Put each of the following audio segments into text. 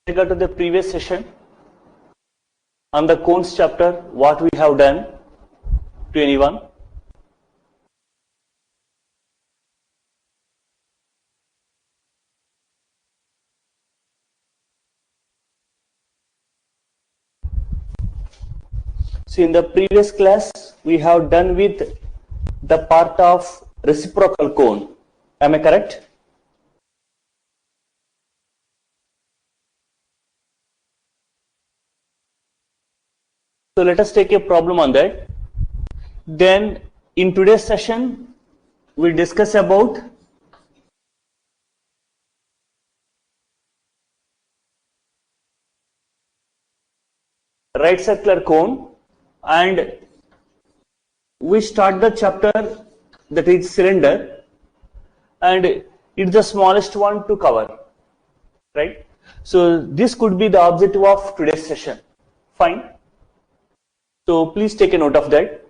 regard to the previous session on the cones chapter, what we have done to anyone? So in the previous class, we have done with the part of reciprocal cone. Am I correct? So let us take a problem on that. Then in today's session, we'll discuss about right circular cone, and we start the chapter that is cylinder, and it's the smallest one to cover, right? So this could be the objective of today's session. Fine. So please take a note of that.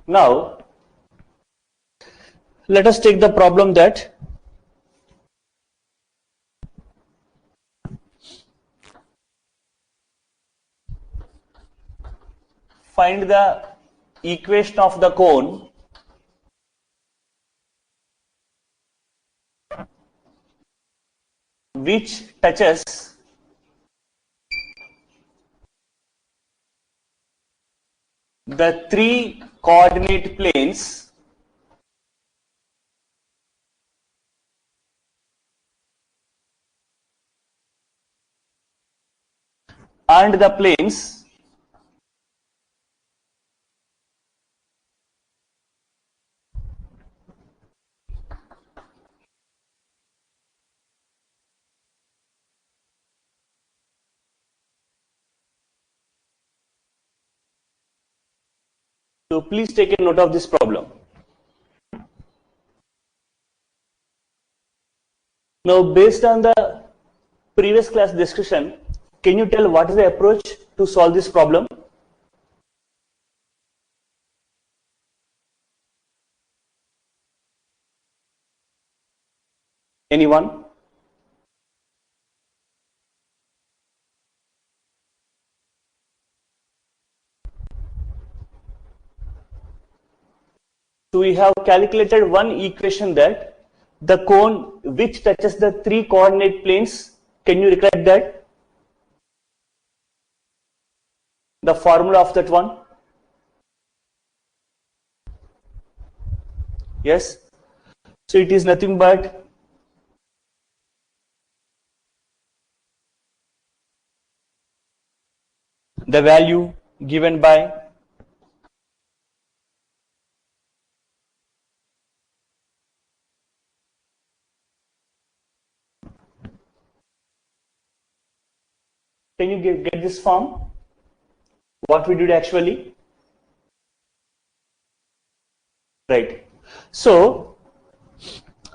Now, let us take the problem that find the equation of the cone which touches the three coordinate planes and the planes So please take a note of this problem. Now, based on the previous class discussion, can you tell what is the approach to solve this problem? Anyone? So we have calculated one equation that the cone which touches the three coordinate planes, can you recollect that? The formula of that one? Yes. So it is nothing but the value given by Can you get this form? What we did actually? Right. So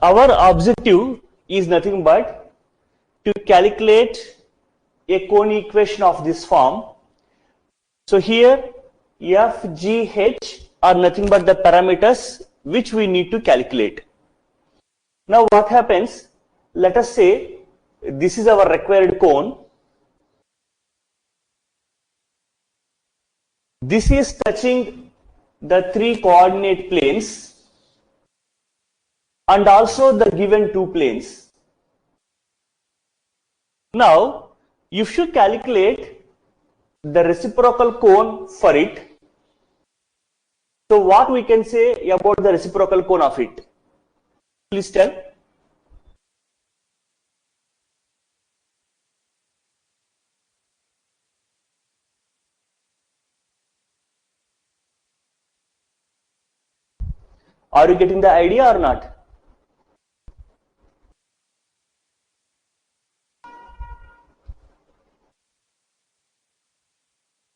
our objective is nothing but to calculate a cone equation of this form. So here f, g, h are nothing but the parameters which we need to calculate. Now what happens? Let us say this is our required cone. This is touching the three coordinate planes and also the given two planes. Now, if you calculate the reciprocal cone for it, so what we can say about the reciprocal cone of it? Please tell. Are you getting the idea or not?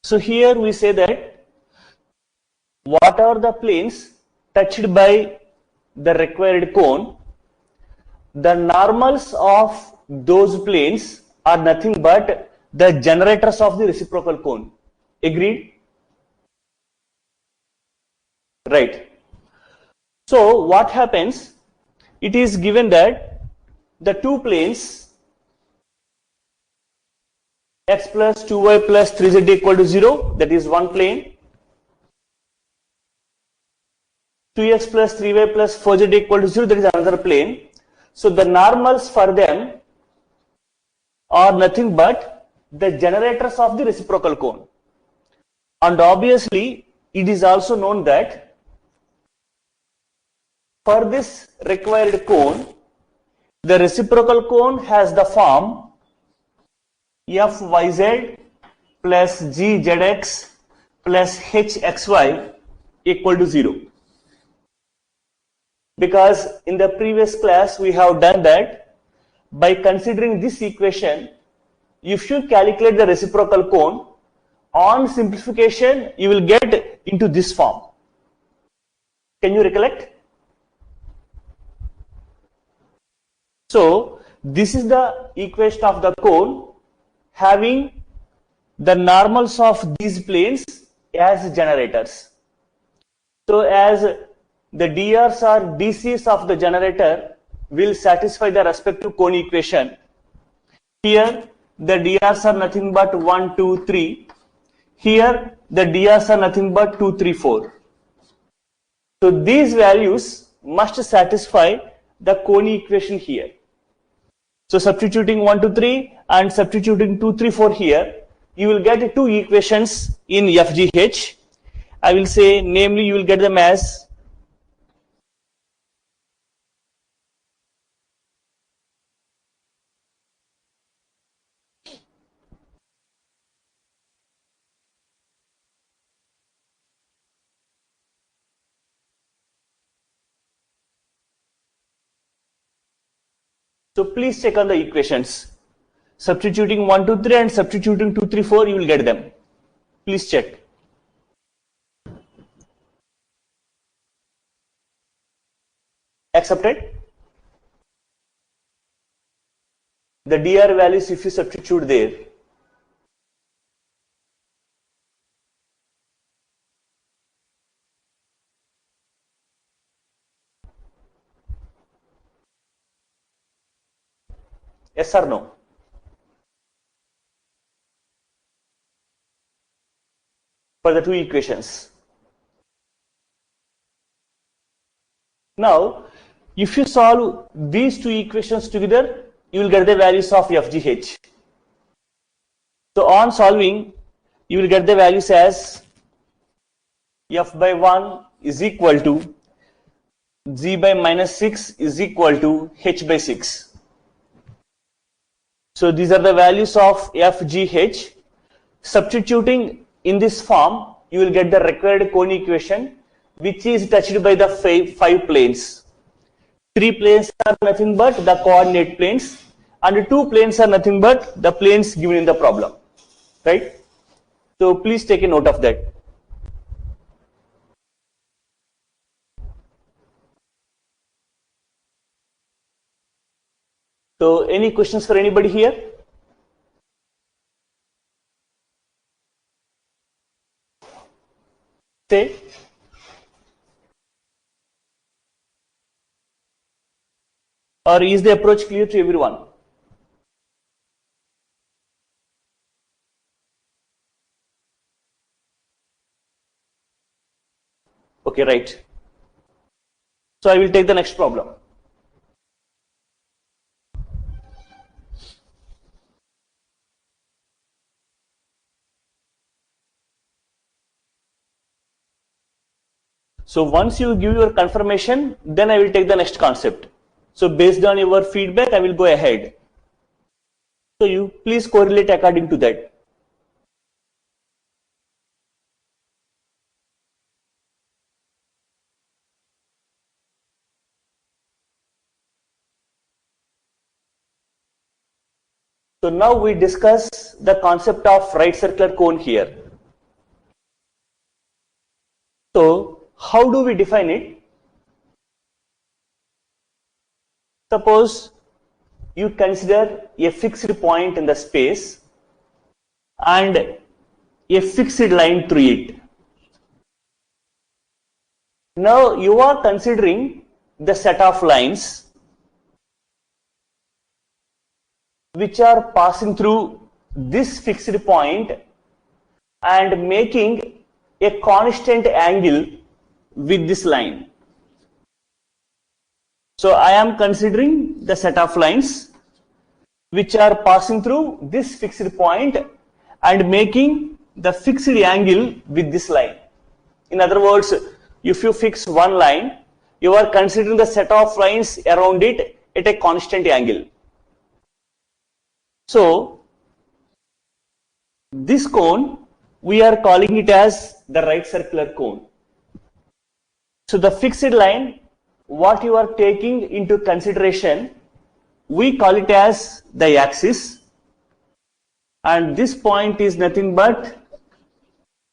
So here we say that what are the planes touched by the required cone, the normals of those planes are nothing but the generators of the reciprocal cone. Agreed? Right. So what happens? It is given that the two planes x plus 2y plus 3z equal to 0, that is one plane. 2x plus 3y plus 4z equal to 0, that is another plane. So the normals for them are nothing but the generators of the reciprocal cone. And obviously, it is also known that for this required cone, the reciprocal cone has the form fyz plus gzx plus hxy equal to 0. Because in the previous class we have done that by considering this equation, if you calculate the reciprocal cone, on simplification you will get into this form. Can you recollect? So this is the equation of the cone having the normals of these planes as generators. So as the drs or dc's of the generator will satisfy the respective cone equation, here the drs are nothing but 1, 2, 3. Here the drs are nothing but 2, 3, 4. So these values must satisfy the cone equation here. So substituting 1, 2, 3 and substituting 2, 3, 4 here, you will get two equations in FGH. I will say, namely, you will get them as so please check on the equations. Substituting 1, 2, 3 and substituting 2, 3, 4, you will get them. Please check. Accepted? The dr values, if you substitute there, yes or no? For the two equations. Now, if you solve these two equations together, you will get the values of FGH. So on solving, you will get the values as f by 1 is equal to g by minus 6 is equal to h by 6. So these are the values of FGH. Substituting in this form, you will get the required cone equation, which is touched by the five planes. 3 planes are nothing but the coordinate planes, and 2 planes are nothing but the planes given in the problem. Right? So please take a note of that. So any questions for anybody here? Say. Or is the approach clear to everyone? Okay, right. So I will take the next problem. So once you give your confirmation, then I will take the next concept. So based on your feedback, I will go ahead. So you please correlate according to that. So now we discuss the concept of right circular cone here. So how do we define it? Suppose you consider a fixed point in the space and a fixed line through it. Now you are considering the set of lines which are passing through this fixed point and making a constant angle with this line. So I am considering the set of lines which are passing through this fixed point and making the fixed angle with this line. In other words, if you fix one line, you are considering the set of lines around it at a constant angle. So this cone, we are calling it as the right circular cone. So the fixed line, what you are taking into consideration, we call it as the axis, and this point is nothing but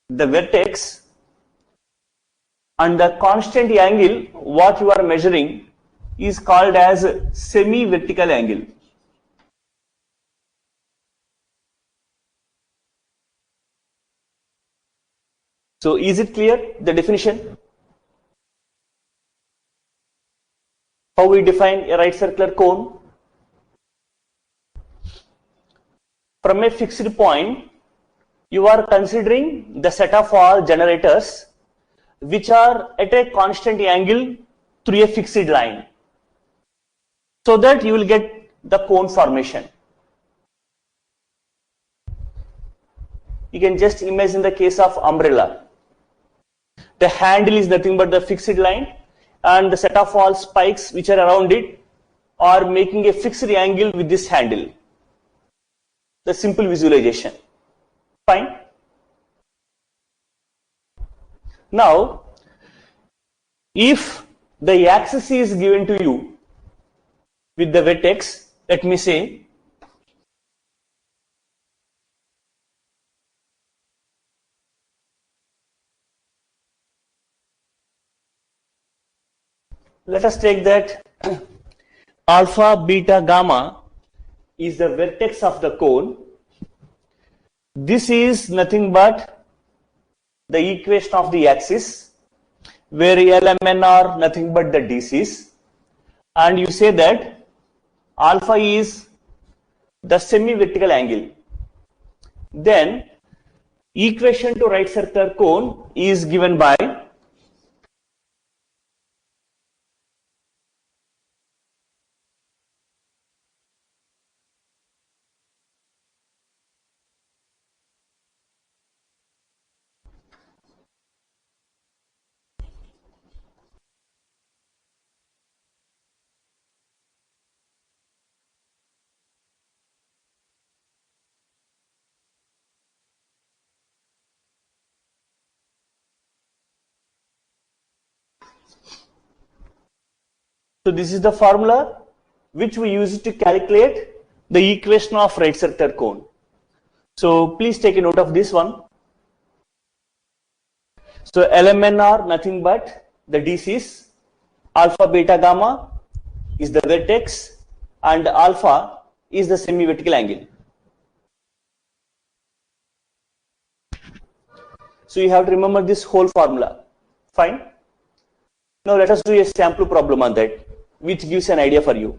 the vertex, and the constant angle what you are measuring is called as semi-vertical angle. So is it clear, the definition? How we define a right circular cone? From a fixed point, you are considering the set of all generators which are at a constant angle through a fixed line, so that you will get the cone formation. You can just imagine the case of umbrella. The handle is nothing but the fixed line, and the set of all spikes which are around it are making a fixed angle with this handle. The simple visualization. Fine. Now, if the axis is given to you with the vertex, let me say, let us take that alpha, beta, gamma is the vertex of the cone. This is nothing but the equation of the axis, where L, M, N are nothing but the DCs, and you say that alpha is the semi-vertical angle. Then equation to right circular cone is given by so this is the formula which we use to calculate the equation of right circular cone. So please take a note of this one. So LMN are nothing but the DCs, alpha, beta, gamma is the vertex, and alpha is the semi-vertical angle. So you have to remember this whole formula. Fine. Now let us do a sample problem on that, which gives an idea for you.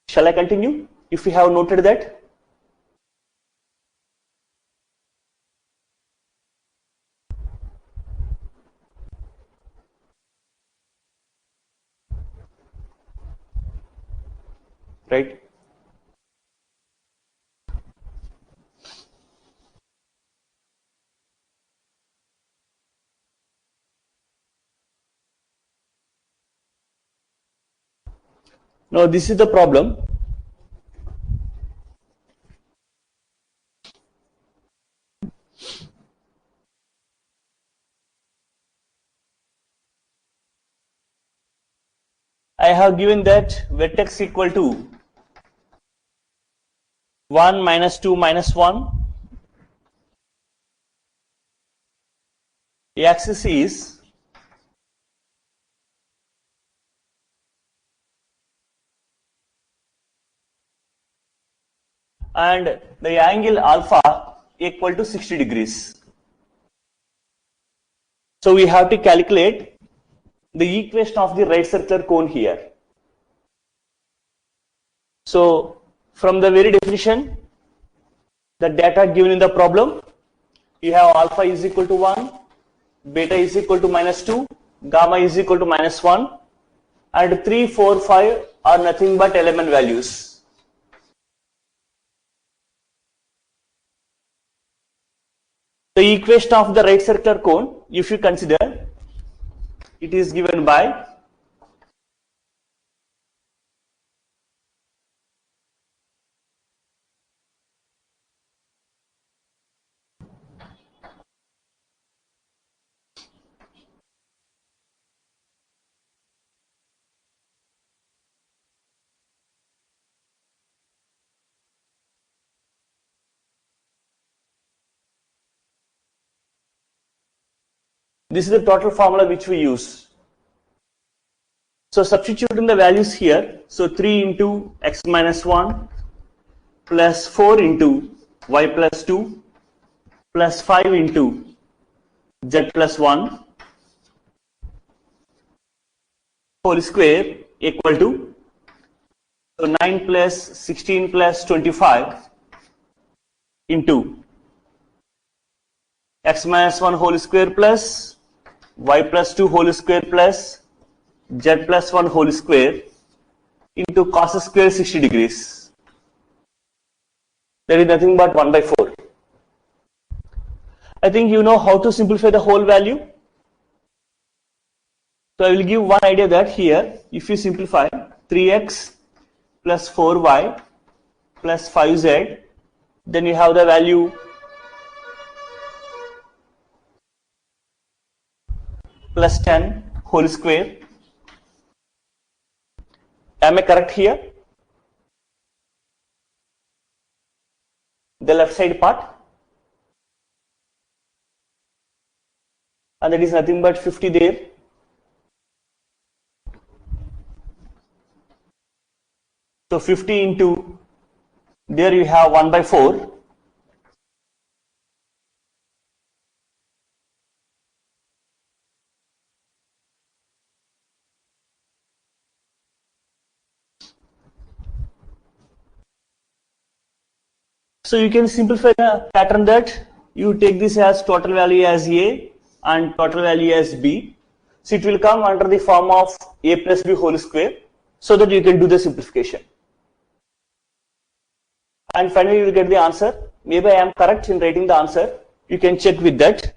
Shall I continue if you have noted that? Right? Now this is the problem. I have given that vertex equal to 1 minus 2 minus 1. The axis is and the angle alpha equal to 60 degrees. So we have to calculate the equation of the right circular cone here. So from the very definition, the data given in the problem, you have alpha is equal to 1, beta is equal to -2, gamma is equal to -1, and 3, 4, 5 are nothing but element values. The equation of the right circular cone, if you consider, it is given by this is the total formula which we use. So substituting the values here, so 3 into x minus 1 plus 4 into y plus 2 plus 5 into z plus 1 whole square equal to, so 9 plus 16 plus 25 into x minus 1 whole square plus y plus 2 whole square plus z plus 1 whole square into cos square 60 degrees. That is nothing but 1 by 4. I think you know how to simplify the whole value. So I will give one idea that here, if you simplify 3x plus 4y plus 5z, then you have the value plus 10 whole square. Am I correct here? The left side part, and that is nothing but 50 there. So 50 into, there you have 1 by 4. So you can simplify the pattern that you take this as total value as A and total value as B. So it will come under the form of A plus B whole square, so that you can do the simplification. And finally you will get the answer. Maybe I am correct in writing the answer. You can check with that.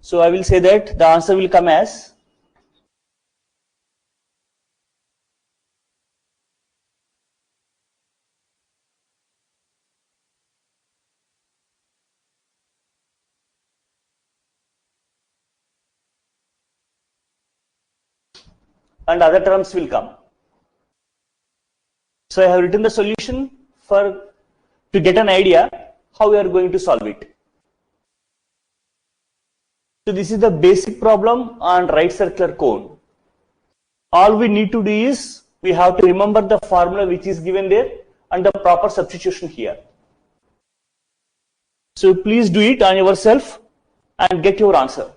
So I will say that the answer will come as and other terms will come. So I have written the solution for to get an idea how we are going to solve it. So this is the basic problem on right circular cone. All we need to do is we have to remember the formula which is given there and the proper substitution here. So please do it on yourself and get your answer.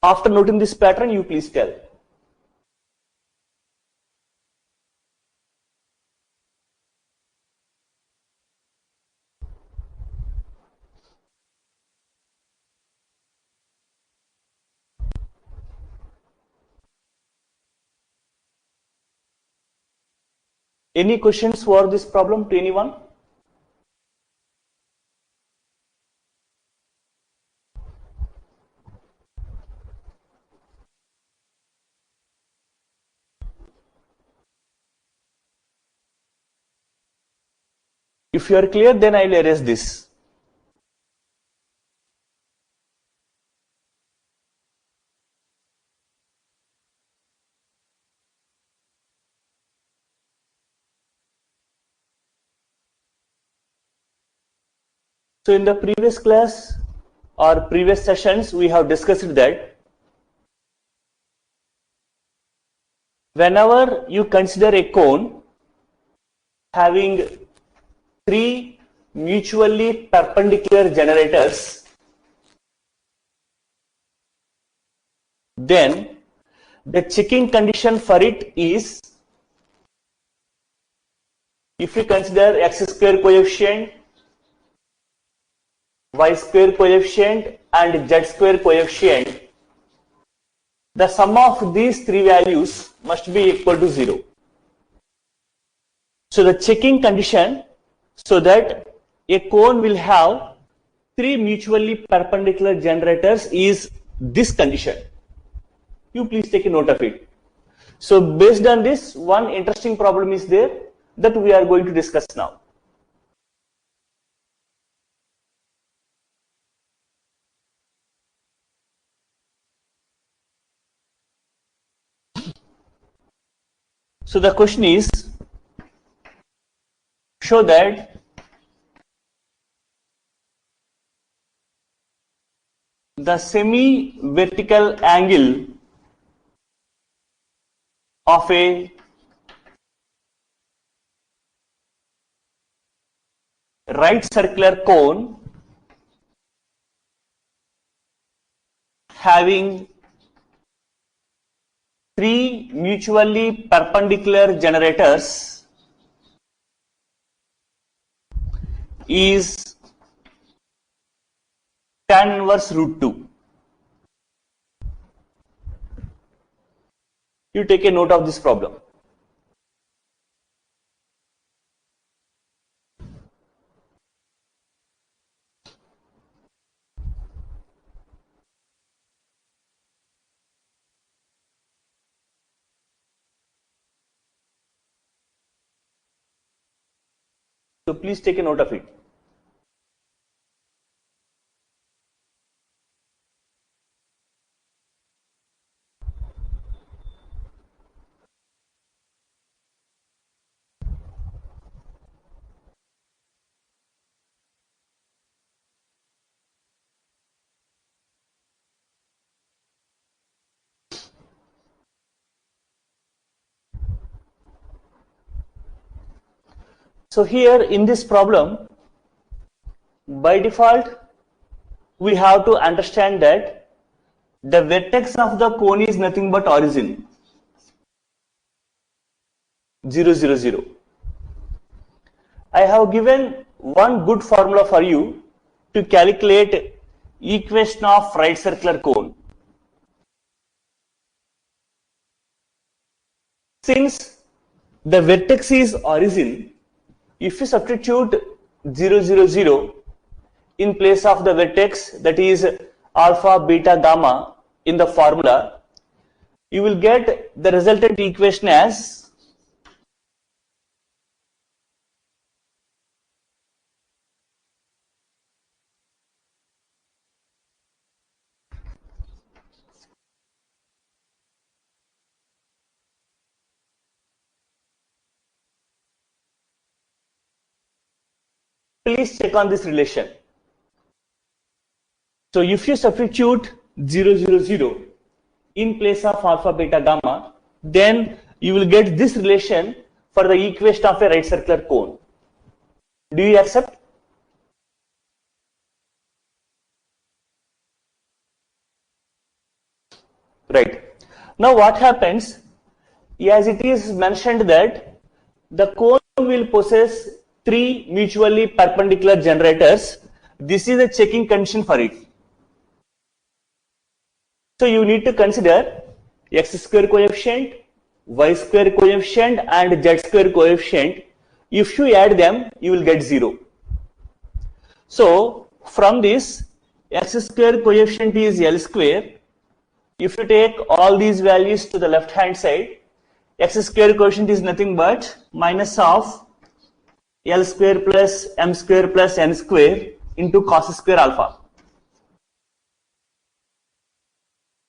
After noting this pattern, you please tell. Any questions for this problem to anyone? If you are clear, then I will erase this. So in the previous class or previous sessions, we have discussed that whenever you consider a cone having three mutually perpendicular generators, then the checking condition for it is, if you consider x square coefficient, y square coefficient and z square coefficient, the sum of these three values must be equal to 0. So the checking condition so that a cone will have three mutually perpendicular generators is this condition. You please take a note of it. So based on this, one interesting problem is there that we are going to discuss now. So the question is, show that the semi-vertical angle of a right circular cone having three mutually perpendicular generators is tan inverse root 2. You take a note of this problem. So please take a note of it. So here in this problem, by default, we have to understand that the vertex of the cone is nothing but origin, 0, 0, 0. I have given one good formula for you to calculate equation of right circular cone. Since the vertex is origin, if you substitute 0, 0, 0 in place of the vertex, that is alpha, beta, gamma in the formula, you will get the resultant equation as please check on this relation. So if you substitute 0, 0, 0 in place of alpha, beta, gamma, then you will get this relation for the equation of a right circular cone. Do you accept? Right. Now what happens, as it is mentioned that the cone will possess three mutually perpendicular generators. This is a checking condition for it. So you need to consider x square coefficient, y square coefficient and z square coefficient. If you add them, you will get 0. So from this, x square coefficient is L square. If you take all these values to the left hand side, x square coefficient is nothing but minus of L square plus m square plus n square into cos square alpha.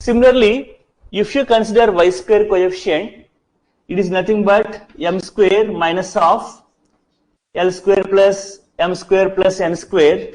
Similarly, if you consider y square coefficient, it is nothing but m square minus of L square plus m square plus n square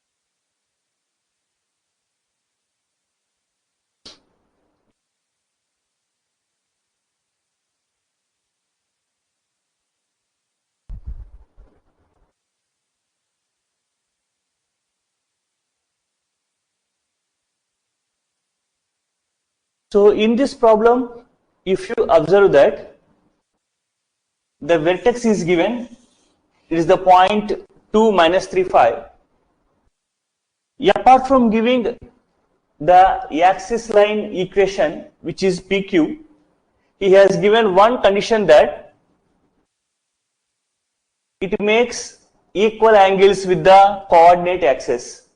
So in this problem, if you observe that the vertex is given, it is the point 2 minus 3 5. Apart from giving the axis line equation, which is PQ, he has given one condition that it makes equal angles with the coordinate axis.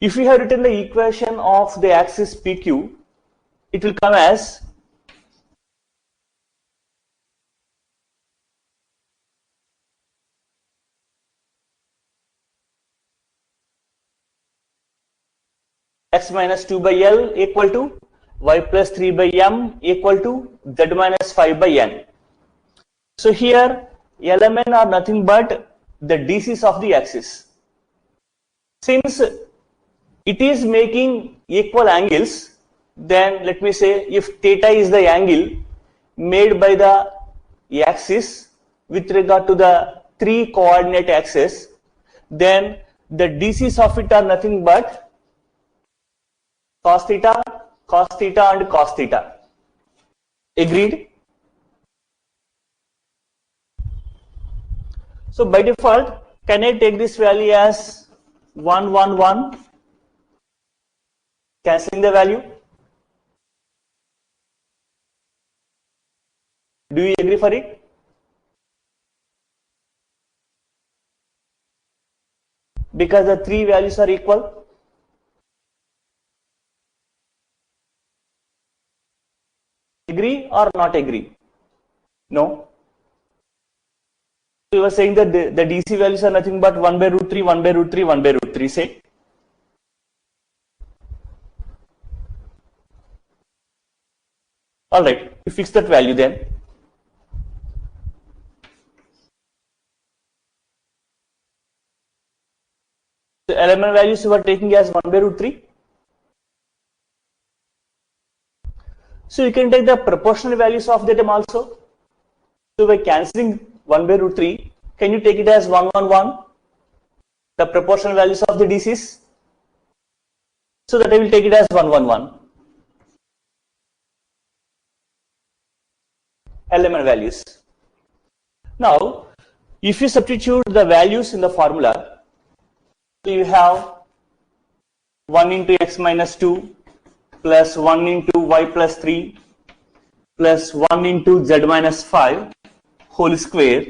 If we have written the equation of the axis PQ, it will come as x minus 2 by L equal to y plus 3 by M equal to z minus 5 by N. So here LMN are nothing but the DCs of the axis. Since it is making equal angles, then let me say if theta is the angle made by the axis with regard to the three coordinate axes, then the DCs of it are nothing but cos theta and cos theta. Agreed? So by default, can I take this value as 1 1 1, cancelling the value? Do you agree for it? Because the three values are equal. Agree or not agree? No. So you were saying that the DC values are nothing but 1 by root 3, 1 by root 3, 1 by root 3, say. Alright, you fix that value then. The element values you are taking as 1 by root 3. So you can take the proportional values of the term also. So by cancelling 1 by root 3, can you take it as 1 1 1, the proportional values of the DCs? So that I will take it as 1 1 1. Element values. Now, if you substitute the values in the formula, so you have 1 into x minus 2 plus 1 into y plus 3 plus 1 into z minus 5 whole square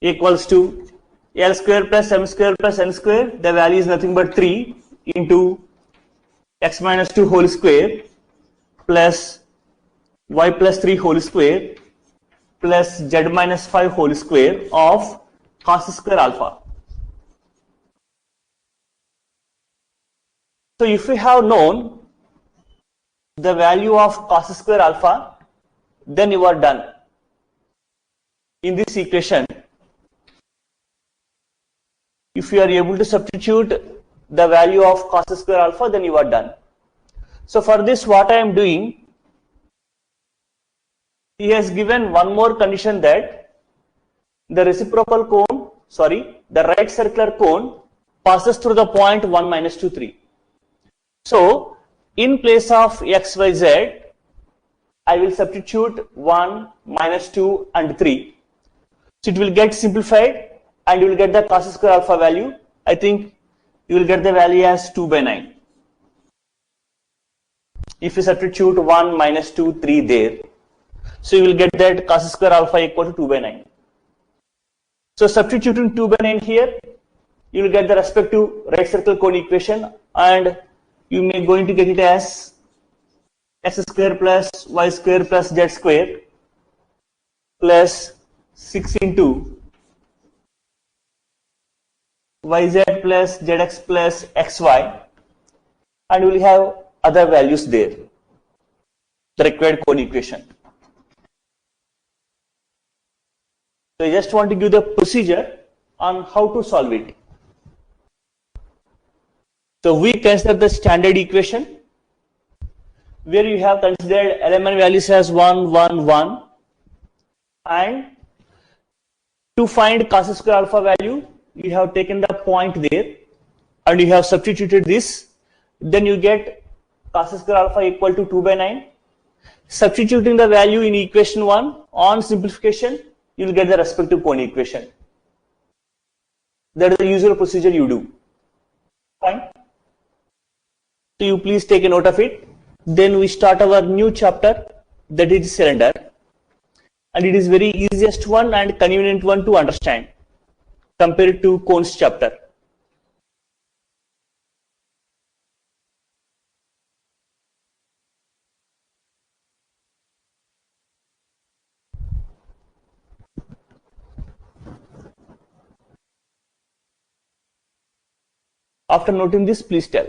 equals to L square plus m square plus n square. The value is nothing but 3 into x minus 2 whole square plus y plus 3 whole square plus z minus 5 whole square of cos square alpha. So if we have known the value of cos square alpha, then you are done. In this equation, if you are able to substitute the value of cos square alpha, then you are done. So for this, what I am doing, he has given one more condition that the reciprocal cone, the right circular cone passes through the point 1 minus 2 3. So in place of x, y, z, I will substitute 1, minus 2 and 3. So it will get simplified and you will get the cos square alpha value. I think you will get the value as 2 by 9. If you substitute 1, minus 2, 3 there, so you will get that cos square alpha equal to 2 by 9. So substituting 2 by 9 here, you will get the respective right circle cone equation, and you may going to get it as x square plus y square plus z square plus 6 into yz plus zx plus xy, and you will have other values there, the required cone equation. So I just want to give the procedure on how to solve it. So we consider the standard equation where you have considered element values as 1 1 1, and to find cos square alpha value, you have taken the point there and you have substituted this then you get cos square alpha equal to 2 by 9. Substituting the value in equation 1 on simplification, you will get the respective cone equation. That is the usual procedure you do. Fine. So you please take a note of it. Then we start our new chapter, that is cylinder, and it is very easiest one and convenient one to understand compared to cones chapter. After noting this, please tell.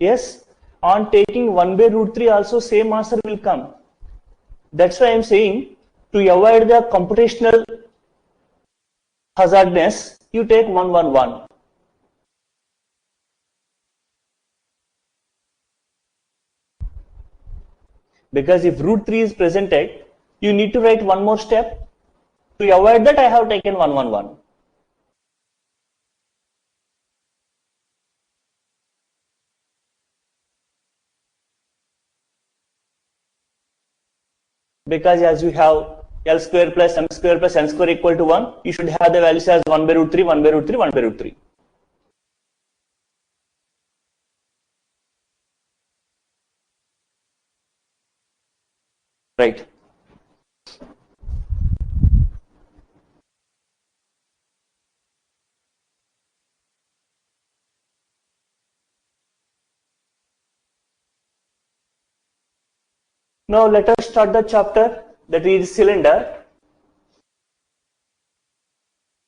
Yes, on taking 1 by root 3 also same answer will come. That's why I am saying, to avoid the computational hazardness, you take 1, 1, 1. Because if root 3 is presented, you need to write one more step. To avoid that, I have taken 1, 1, 1. Because as you have L square plus M square plus N square equal to 1, you should have the values as 1 by root 3, 1 by root 3, 1 by root 3. Right. Now let us start the chapter, that is cylinder.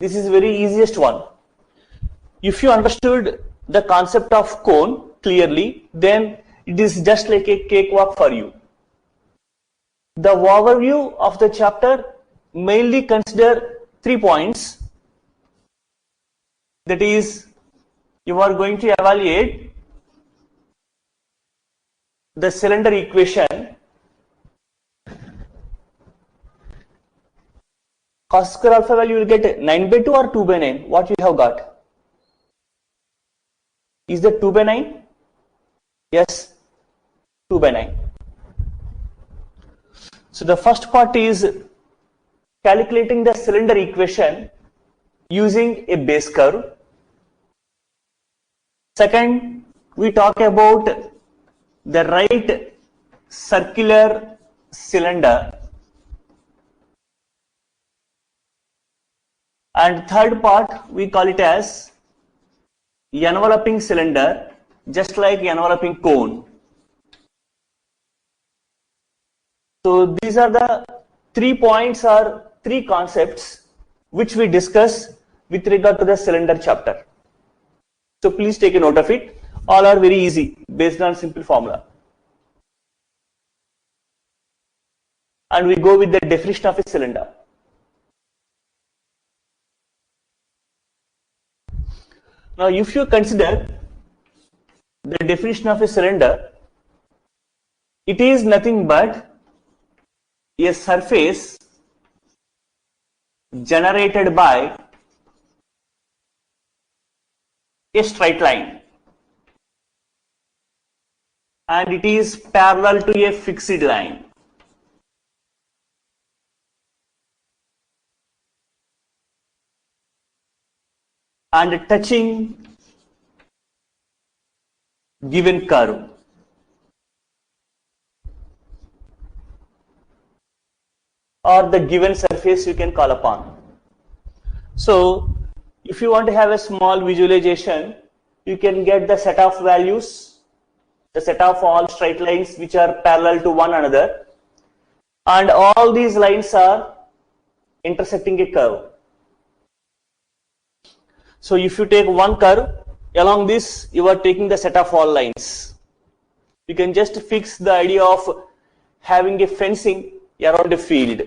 This is very easiest one. If you understood the concept of cone clearly, then it is just like a cakewalk for you. The overview of the chapter mainly consider 3 points. That is, you are going to evaluate the cylinder equation, cos square alpha value will get 9 by 2 or 2 by 9. What you have got? Is that 2 by 9? Yes, 2 by 9. So the first part is calculating the cylinder equation using a base curve. Second, we talk about the right circular cylinder. And third part, we call it as enveloping cylinder, just like enveloping cone. So these are the 3 points or 3 concepts which we discuss with regard to the cylinder chapter. So please take a note of it. All are very easy based on simple formula. And we go with the definition of a cylinder. Now if you consider the definition of a cylinder, it is nothing but a surface generated by a straight line, and it is parallel to a fixed line. And touching given curve. Or the given surface you can call upon. So if you want to have a small visualization, you can get the set of values, the set of all straight lines which are parallel to one another, and all these lines are intersecting a curve. So if you take one curve, along this you are taking the set of all lines. You can just fix the idea of having a fencing around a field.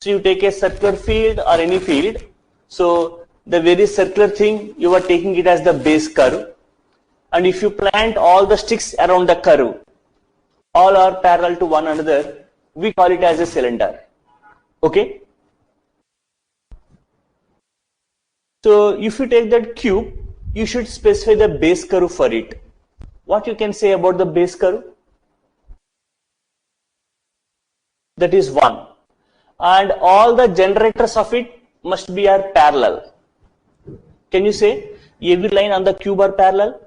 So you take a circular field or any field. So the very circular thing, you are taking it as the base curve. And if you plant all the sticks around the curve, all are parallel to one another, we call it as a cylinder. Okay. So if you take that cube, you should specify the base curve for it. What you can say about the base curve? That is 1. And all the generators of it must be are parallel. Can you say every line on the cube are parallel?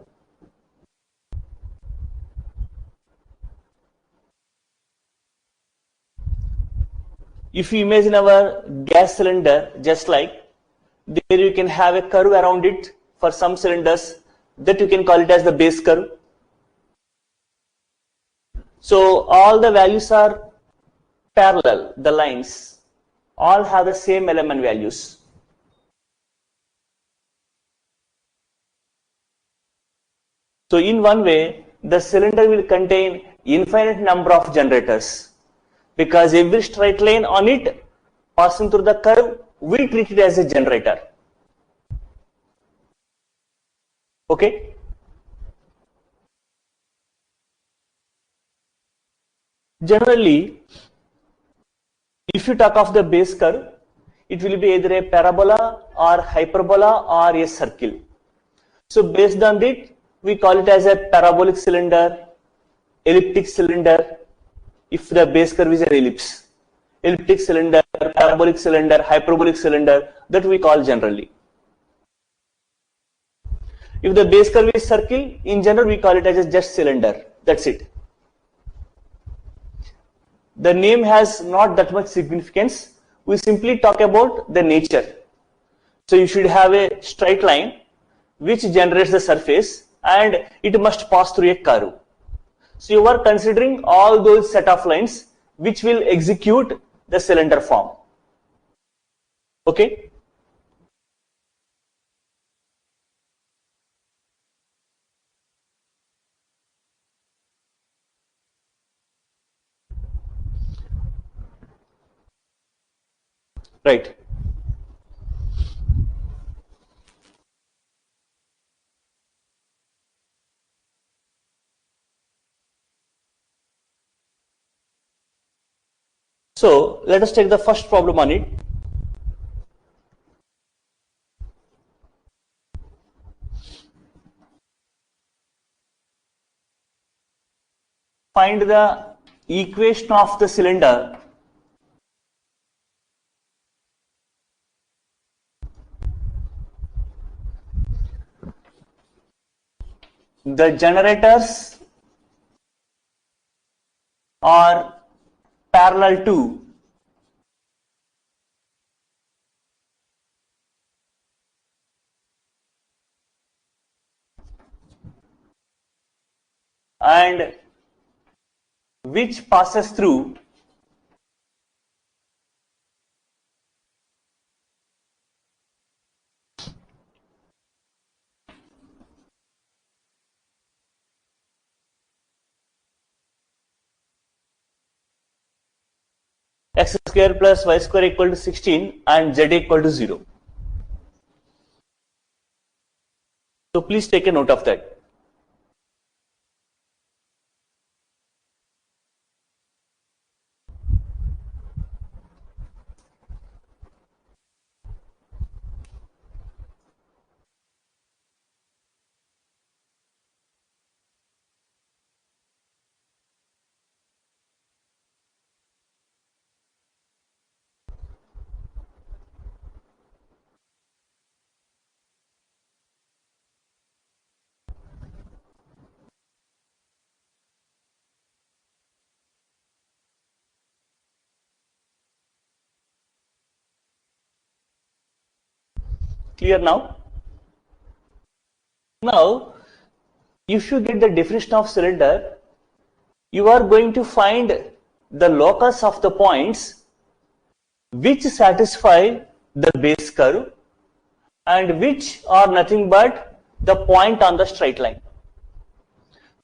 If you imagine our gas cylinder, just like there you can have a curve around it for some cylinders, that you can call it as the base curve. So all the values are parallel, the lines all have the same element values. So in one way, the cylinder will contain infinite number of generators, because every straight line on it passing through the curve, we treat it as a generator. Okay. Generally, if you talk of the base curve, it will be either a parabola or hyperbola or a circle. So based on that, we call it as a parabolic cylinder, elliptic cylinder, if the base curve is an ellipse. Elliptic cylinder, parabolic cylinder, hyperbolic cylinder, that we call generally. If the base curve is circle, in general we call it as a just cylinder. That's it. The name has not that much significance. We simply talk about the nature. So you should have a straight line which generates the surface, and it must pass through a curve. So you are considering all those set of lines which will execute the cylinder form. Okay. Right. So let us take the first problem on it. Find the equation of the cylinder the generators are parallel to and which passes through x square plus y square equal to 16 and z equal to 0. So please take a note of that. Clear now? Now, if you get the definition of cylinder, you are going to find the locus of the points which satisfy the base curve and which are nothing but the point on the straight line.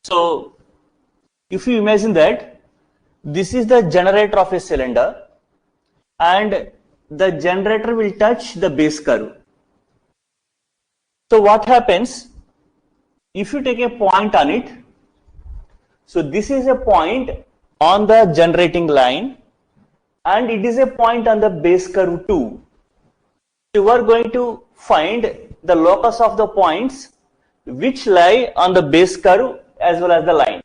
So if you imagine that this is the generator of a cylinder and the generator will touch the base curve. So what happens if you take a point on it? So this is a point on the generating line, and it is a point on the base curve too. You are going to find the locus of the points which lie on the base curve as well as the line.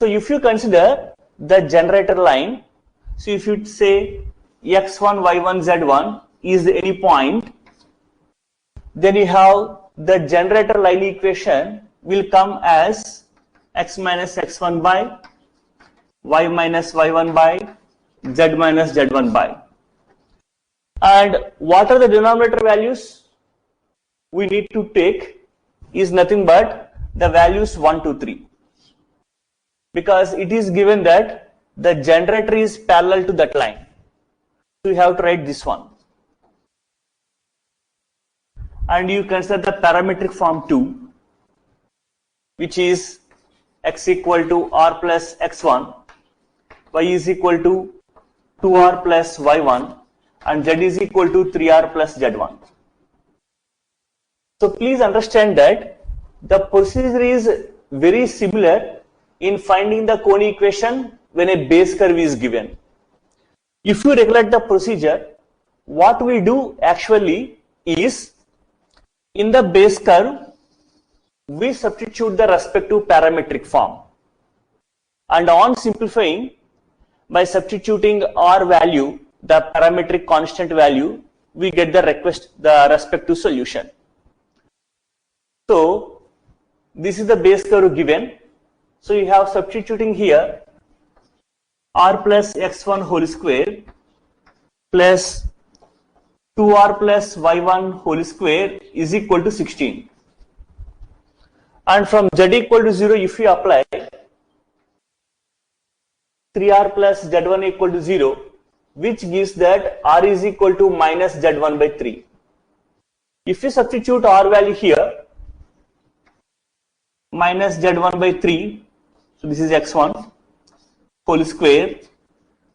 So if you consider the generator line, so if you say x1, y1, z1 is any point, then you have the generator line equation will come as x minus x1 by y minus y1 by z minus z1 by. And what are the denominator values we need to take is nothing but the values 1, 2, 3. Because it is given that the generator is parallel to that line. So you have to write this one. And you consider the parametric form 2, which is x equal to r plus x1, y is equal to 2r plus y1, and z is equal to 3r plus z1. So please understand that the procedure is very similar in finding the cone equation when a base curve is given. If you recollect the procedure, what we do actually is, in the base curve, we substitute the respective parametric form. And on simplifying, by substituting r value, the parametric constant value, we get the respective solution. So this is the base curve given. So you have substituting here r plus x1 whole square plus 2r plus y1 whole square is equal to 16. And from z equal to 0, if you apply 3r plus z1 equal to 0, which gives that r is equal to minus z1 by 3. If you substitute r value here, minus z1 by 3, so this is x1 whole square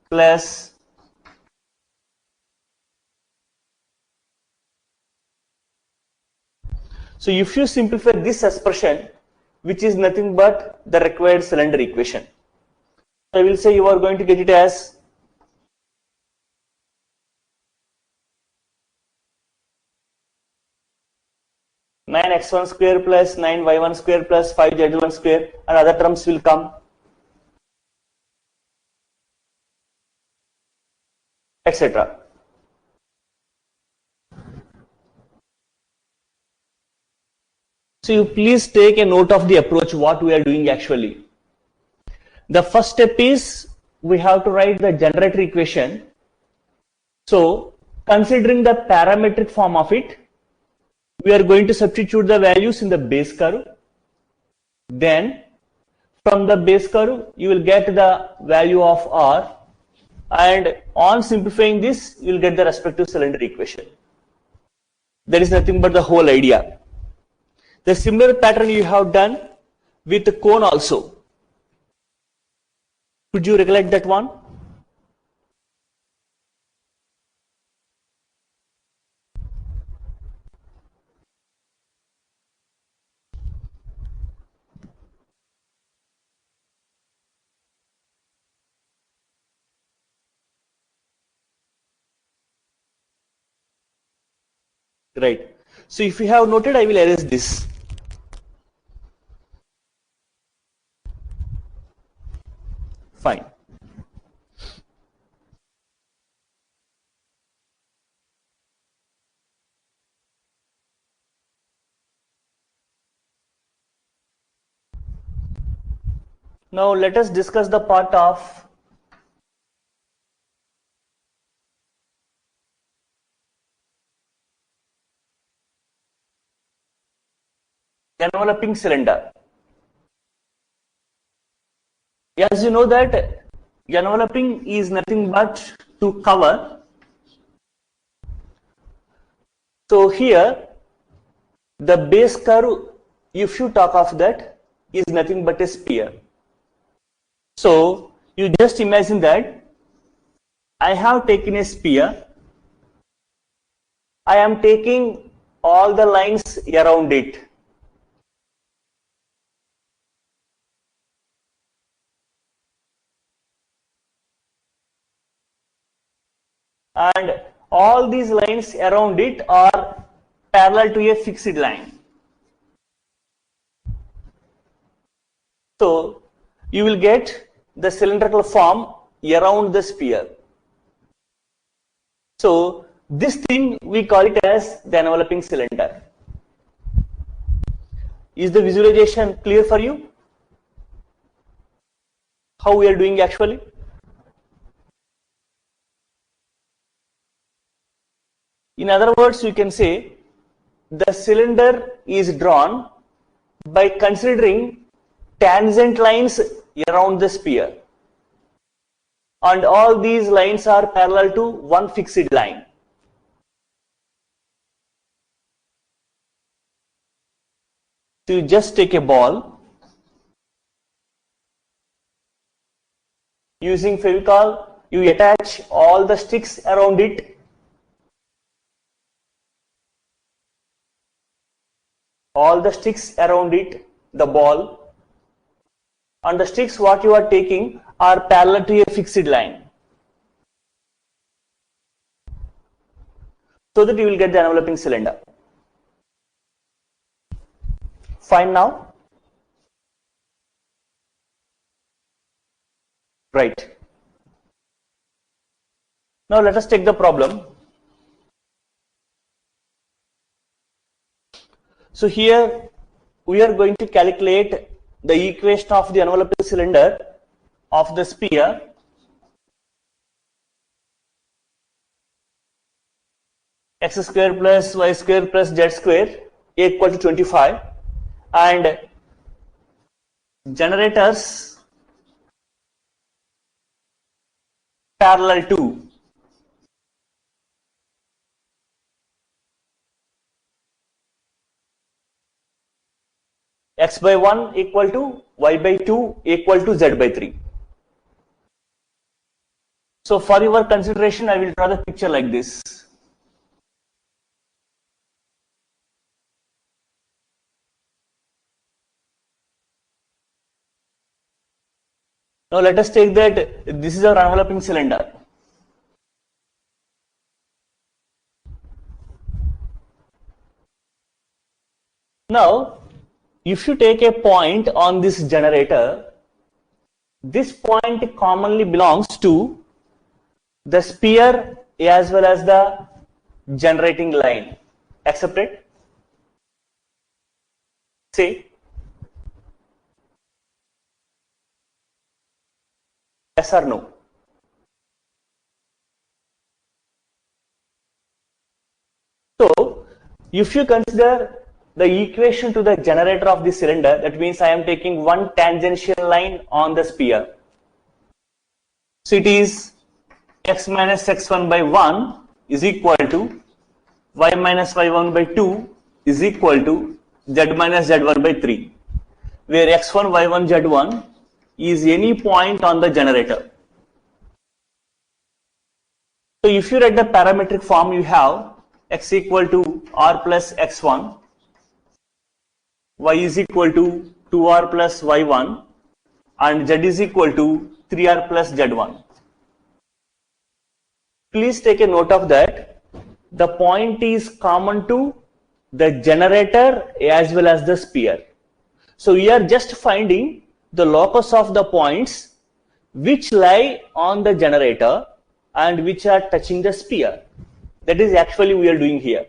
plus so if you simplify this expression, which is nothing but the required cylinder equation, I will say you are going to get it as nine x1 square plus 9 y1 square plus 5 z1 square, and other terms will come, etc. So you please take a note of the approach what we are doing actually. The first step is we have to write the generator equation. So considering the parametric form of it, we are going to substitute the values in the base curve. Then from the base curve, you will get the value of r, and on simplifying this, you will get the respective cylinder equation. That is nothing but the whole idea. The similar pattern you have done with the cone also. Could you recollect that one? Right. So if you have noted, I will erase this. Fine. Now let us discuss the part of enveloping cylinder. As you know that enveloping is nothing but to cover. So here the base curve, if you talk of that, is nothing but a sphere. So you just imagine that I have taken a sphere, I am taking all the lines around it. and all these lines around it are parallel to a fixed line. So you will get the cylindrical form around the sphere. So this thing we call it as the enveloping cylinder. Is the visualization clear for you? How we are doing actually? In other words, you can say the cylinder is drawn by considering tangent lines around the sphere, and all these lines are parallel to one fixed line. So you just take a ball, using Fevicol, you attach all the sticks around it, the ball, and the sticks what you are taking are parallel to a fixed line, so that you will get the enveloping cylinder. Fine now? Right. Now let us take the problem. So here we are going to calculate the equation of the enveloping cylinder of the sphere x square plus y square plus z square equal to 25, and generators parallel to x by 1 equal to y by 2 equal to z by 3. So for your consideration, I will draw the picture like this. Now let us take that this is our enveloping cylinder. Now if you take a point on this generator, this point commonly belongs to the sphere as well as the generating line. Accept it? Say yes or no. So if you consider the equation to the generator of the cylinder, that means I am taking one tangential line on the sphere. So it is x minus x1 by 1 is equal to y minus y1 by 2 is equal to z minus z1 by 3, where x1, y1, z1 is any point on the generator. So if you write the parametric form, you have x equal to r plus x1, y is equal to 2r plus y1, and z is equal to 3r plus z1. Please take a note of that. The point is common to the generator as well as the sphere. So we are just finding the locus of the points which lie on the generator and which are touching the sphere. That is actually we are doing here.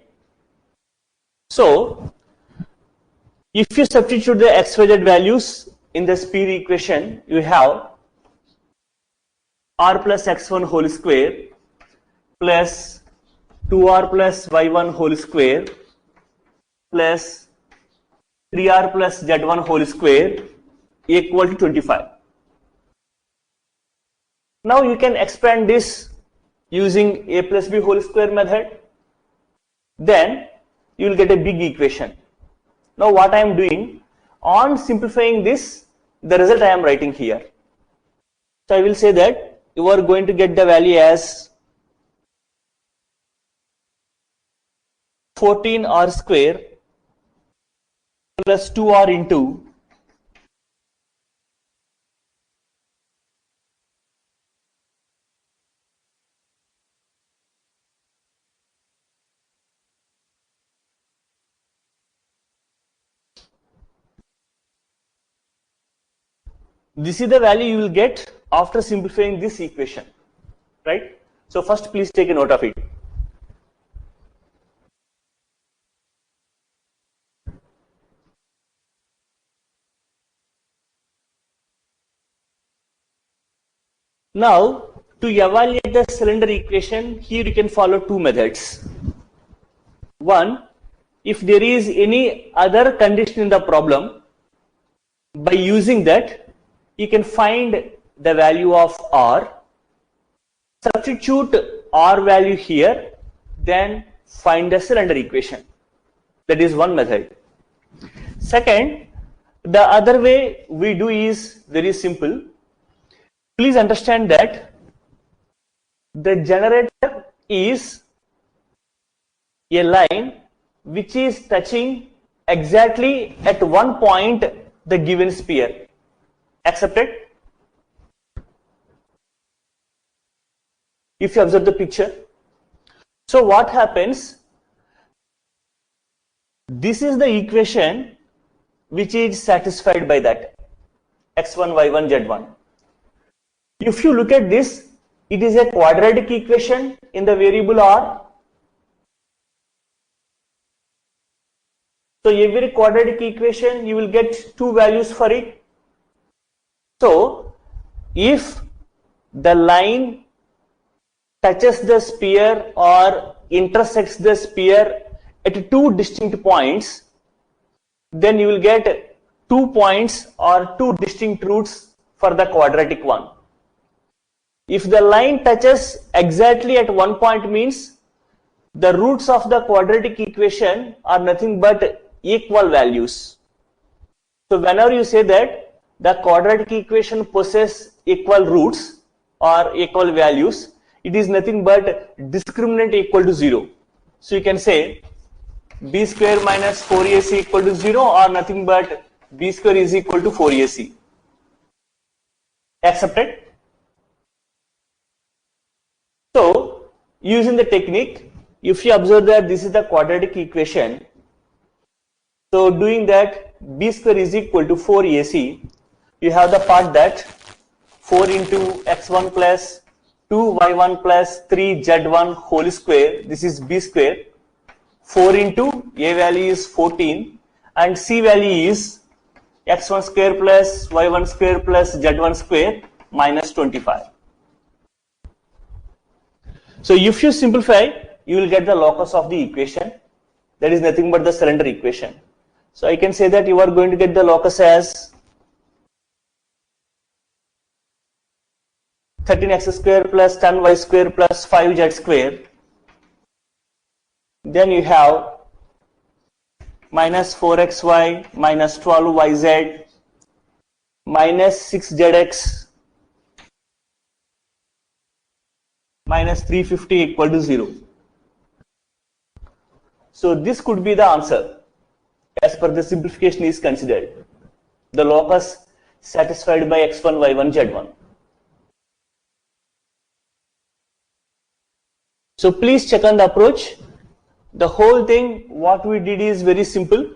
So if you substitute the x, y, z values in the sphere equation, you have r plus x1 whole square plus 2r plus y1 whole square plus 3r plus z1 whole square equal to 25. Now you can expand this using a plus b whole square method. Then you will get a big equation. Now what I am doing, on simplifying this, the result I am writing here. So I will say that you are going to get the value as 14r square plus 2r into This is the value you will get after simplifying this equation, right? So first please take a note of it. Now, to evaluate the cylinder equation, here you can follow two methods. One, if there is any other condition in the problem, by using that, you can find the value of R, substitute R value here, then find the cylinder equation. That is one method. Second, the other way we do is very simple. Please understand that the generator is a line which is touching exactly at one point the given sphere. Accepted? If you observe the picture. So what happens? This is the equation which is satisfied by that x1, y1, z1. If you look at this, it is a quadratic equation in the variable r. So every quadratic equation you will get two values for it. So if the line touches the sphere or intersects the sphere at two distinct points, then you will get 2 points or two distinct roots for the quadratic one. If the line touches exactly at one point, means the roots of the quadratic equation are nothing but equal values. So whenever you say that the quadratic equation possesses equal roots or equal values, it is nothing but discriminant equal to 0. So you can say b square minus 4ac equal to 0 or nothing but b square is equal to 4ac. Accepted? So using the technique, if you observe that this is the quadratic equation, so doing that b square is equal to 4ac, you have the part that 4 into x1 plus 2y1 plus 3z1 whole square, this is b square, 4 into a value is 14 and c value is x1 square plus y1 square plus z1 square minus 25. So if you simplify, you will get the locus of the equation, that is nothing but the cylinder equation. So I can say that you are going to get the locus as 13x square plus 10y square plus 5z square. Then you have minus 4xy minus 12yz minus 6zx minus 350 equal to 0. So this could be the answer as per the simplification is considered. The locus satisfied by x1, y1, z1. So please check on the approach. The whole thing what we did is very simple.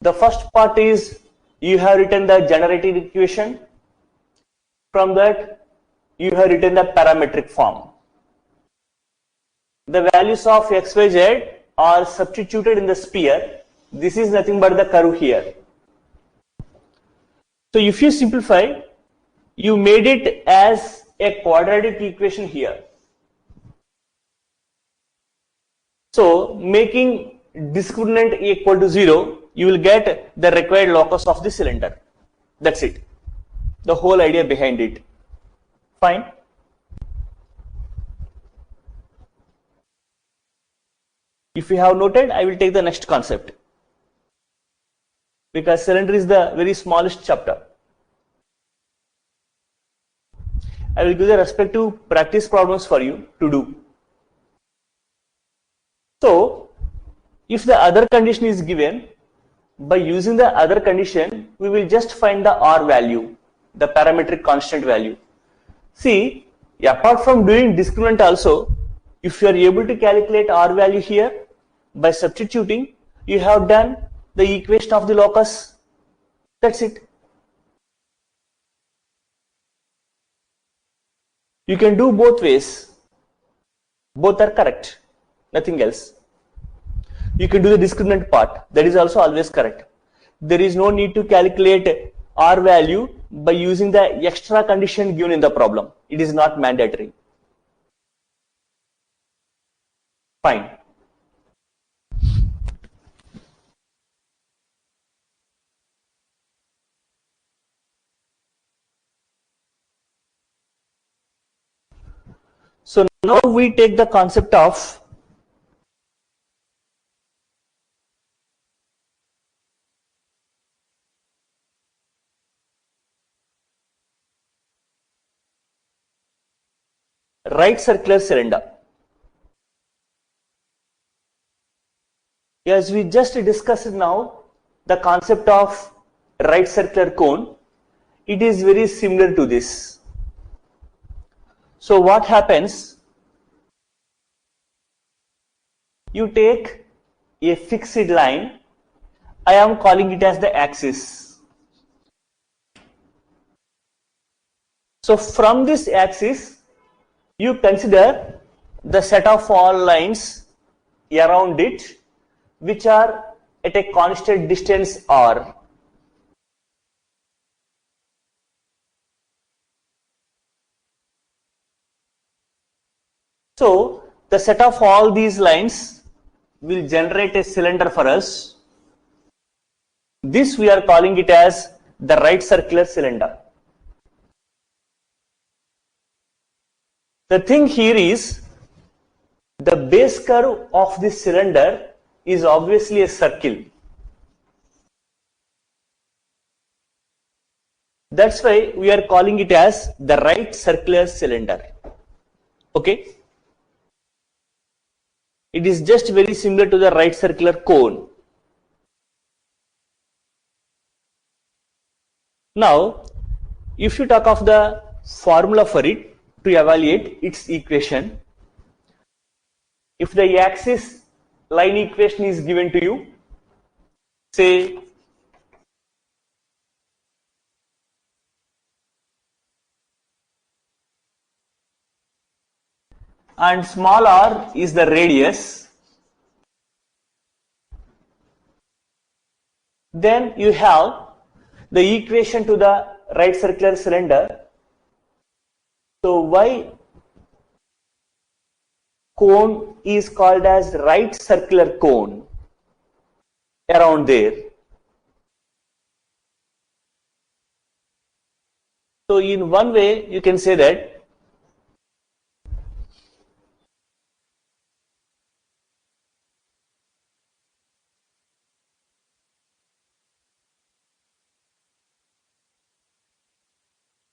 The first part is you have written the generated equation. From that you have written the parametric form. The values of x, y, z are substituted in the sphere. This is nothing but the curve here. So if you simplify, you made it as a quadratic equation here. So making discriminant equal to 0, you will get the required locus of the cylinder. That's it. The whole idea behind it. Fine. If you have noted, I will take the next concept, because cylinder is the very smallest chapter. I will give the respective practice problems for you to do. So if the other condition is given, by using the other condition, we will just find the R value, the parametric constant value. See, apart from doing discriminant also, if you are able to calculate R value here, by substituting, you have done the equation of the locus. That's it. You can do both ways. Both are correct. Nothing else. You can do the discriminant part. That is also always correct. There is no need to calculate R value by using the extra condition given in the problem. It is not mandatory. Fine. So now we take the concept of right circular cylinder. As we just discussed now, the concept of right circular cone, it is very similar to this. So what happens? You take a fixed line. I am calling it as the axis. So from this axis, you consider the set of all lines around it which are at a constant distance r. So the set of all these lines will generate a cylinder for us. This we are calling it as the right circular cylinder. The thing here is the base curve of this cylinder is obviously a circle. That's why we are calling it as the right circular cylinder. Okay? It is just very similar to the right circular cone. Now, if you talk of the formula for it to evaluate its equation, if the axis line equation is given to you, say and small r is the radius, then you have the equation to the right circular cylinder. So why cone is called as right circular cone around there. So in one way you can say that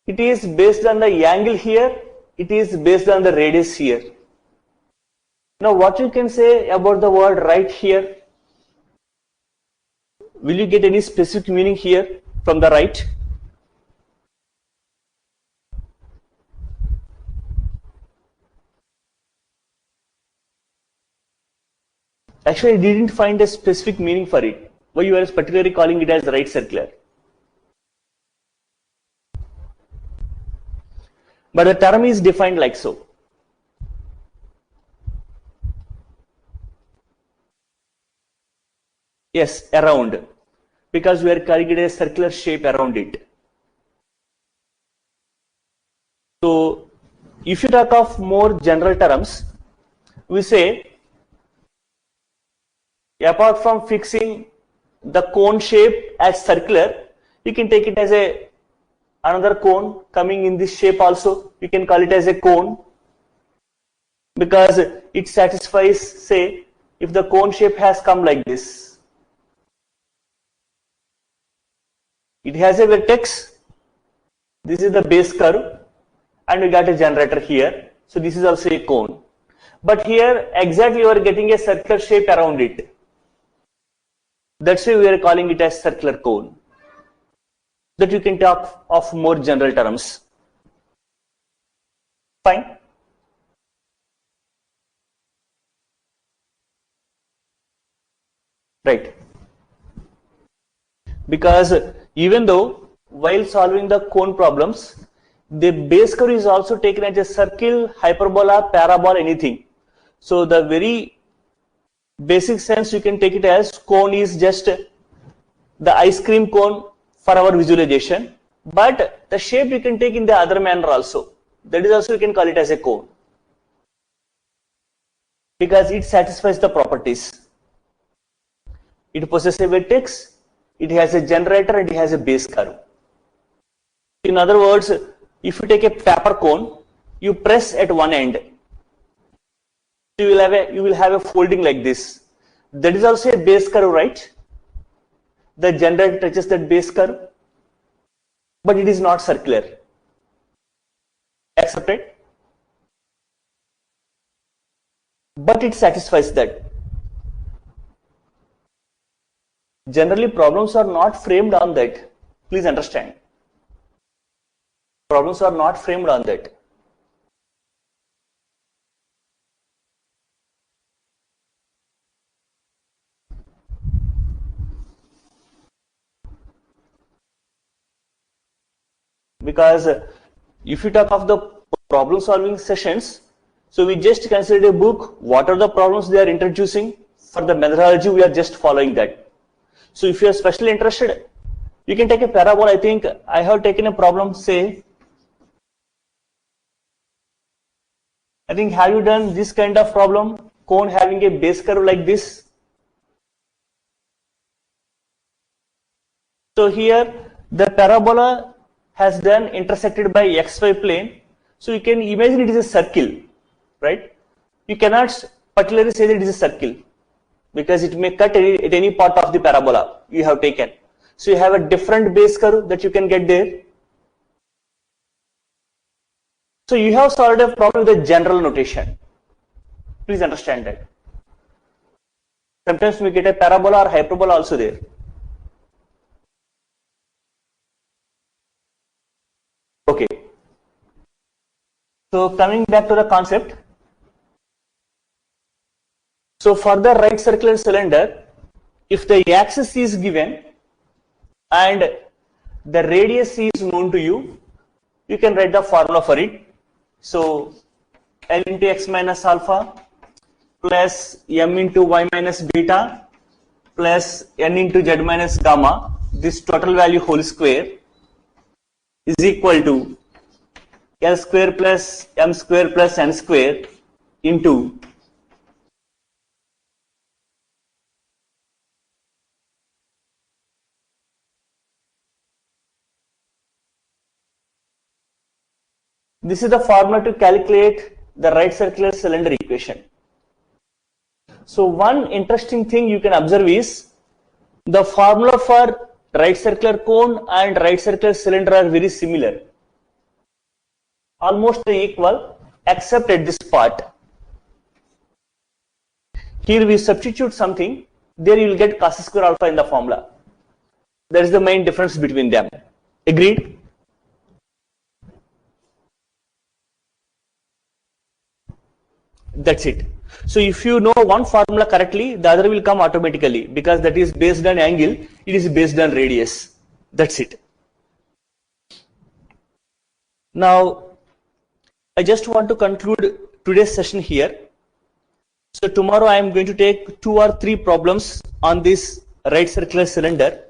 it is based on the angle here, it is based on the radius here. Now what you can say about the word right here? Will you get any specific meaning here from the right? Actually, I didn't find a specific meaning for it. Why you are particularly calling it as right circular? But the term is defined like so. Yes, around, because we are calling it a circular shape around it. So if you talk of more general terms, we say apart from fixing the cone shape as circular, you can take it as a another cone coming in this shape also. You can call it as a cone because it satisfies, say, if the cone shape has come like this. It has a vertex. This is the base curve and we got a generator here. So this is also a cone. But here exactly you are getting a circular shape around it. That's why we are calling it as circular cone. That you can talk of more general terms. Fine. Right. Because even though while solving the cone problems, The base curve is also taken as a circle, hyperbola, parabola, anything. So the very basic sense you can take it as cone is just the ice cream cone for our visualization, but the shape you can take in the other manner also. That is also you can call it as a cone because it satisfies the properties. It possesses a vertex, it has a generator, and it has a base curve. In other words, if you take a paper cone, you press at one end, you will have a folding like this. That is also a base curve, right? The generator touches that base curve, but it is not circular. Accepted? But it satisfies that. Generally, problems are not framed on that. Please understand. Problems are not framed on that. Because if you talk of the problem solving sessions, so we just consider a book, what are the problems they are introducing. For the methodology, we are just following that. So if you are specially interested, you can take a parabola. I think I have taken a problem, say, I think have you done this kind of problem, cone having a base curve like this? So here the parabola has done intersected by xy plane. So you can imagine it is a circle, right? You cannot particularly say that it is a circle because it may cut at any part of the parabola you have taken. So you have a different base curve that you can get there. So you have solved a problem with a general notation. Please understand that. Sometimes we get a parabola or hyperbola also there. Okay. So coming back to the concept. So for the right circular cylinder, if the axis is given and the radius is known to you, you can write the formula for it. So L into x minus alpha plus m into y minus beta plus n into z minus gamma, this total value whole square is equal to L square plus m square plus n square into this is the formula to calculate the right circular cylinder equation. So one interesting thing you can observe is the formula for right circular cone and right circular cylinder are very similar, almost equal except at this part. Here we substitute something, there you will get cos square alpha in the formula. That is the main difference between them. Agreed? That's it. So if you know one formula correctly, the other will come automatically because that is based on angle, it is based on radius. That's it. Now, I just want to conclude today's session here. So tomorrow I am going to take 2 or 3 problems on this right circular cylinder,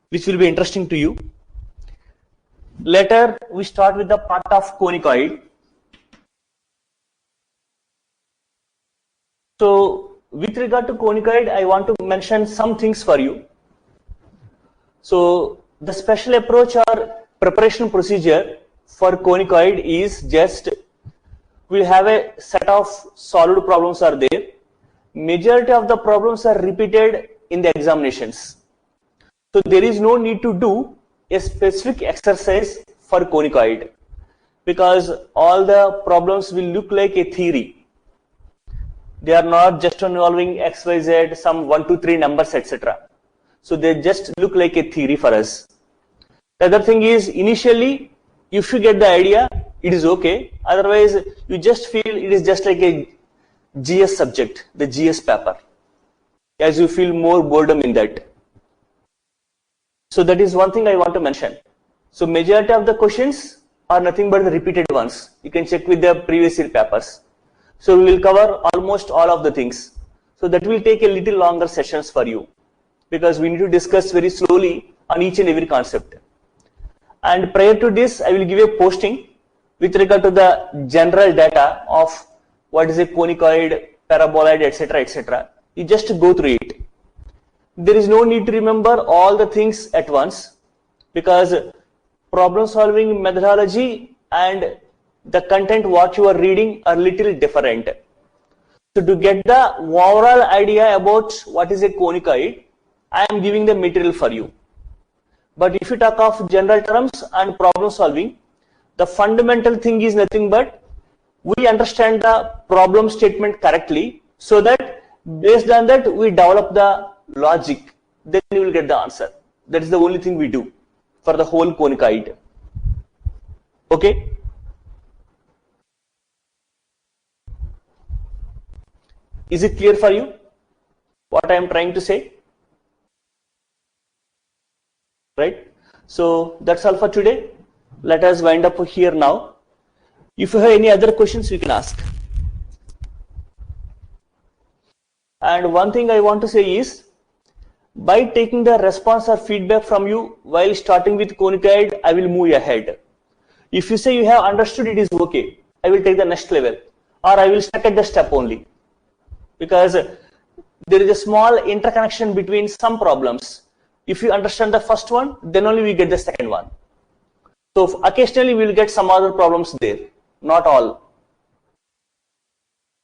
which will be interesting to you. Later, we start with the part of conicoid. So with regard to conicoid, I want to mention some things for you. So the special approach or preparation procedure for conicoid is just we'll have a set of solved problems are there. Majority of the problems are repeated in the examinations. So there is no need to do a specific exercise for conicoid because all the problems will look like a theory. They are not just involving x, y, z, some 1, 2, 3 numbers, etc. So they just look like a theory for us. The other thing is initially, if you get the idea, it is okay. Otherwise, you just feel it is just like a GS subject, the GS paper, as you feel more boredom in that. So that is one thing I want to mention. So majority of the questions are nothing but the repeated ones. You can check with the previous year papers. So we will cover almost all of the things. So that will take a little longer sessions for you, because we need to discuss very slowly on each and every concept. And prior to this, I will give a posting with regard to the general data of what is a conicoid, paraboloid, etc., etc. You just go through it. There is no need to remember all the things at once, because problem solving methodology and the content what you are reading are little different. So to get the overall idea about what is a conicoid, I am giving the material for you. But if you talk of general terms and problem solving, the fundamental thing is nothing but we understand the problem statement correctly, so that based on that we develop the logic, then you will get the answer. That is the only thing we do for the whole conicoid. Okay? Is it clear for you what I am trying to say? Right? So that's all for today. Let us wind up here now. If you have any other questions, you can ask. And one thing I want to say is, by taking the response or feedback from you while starting with conicoid, I will move ahead. If you say you have understood, it is okay, I will take the next level, or I will stuck at the step only, because there is a small interconnection between some problems. If you understand the first one, then only we get the second one. So occasionally we will get some other problems there, not all.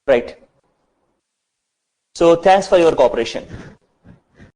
Right. So thanks for your cooperation.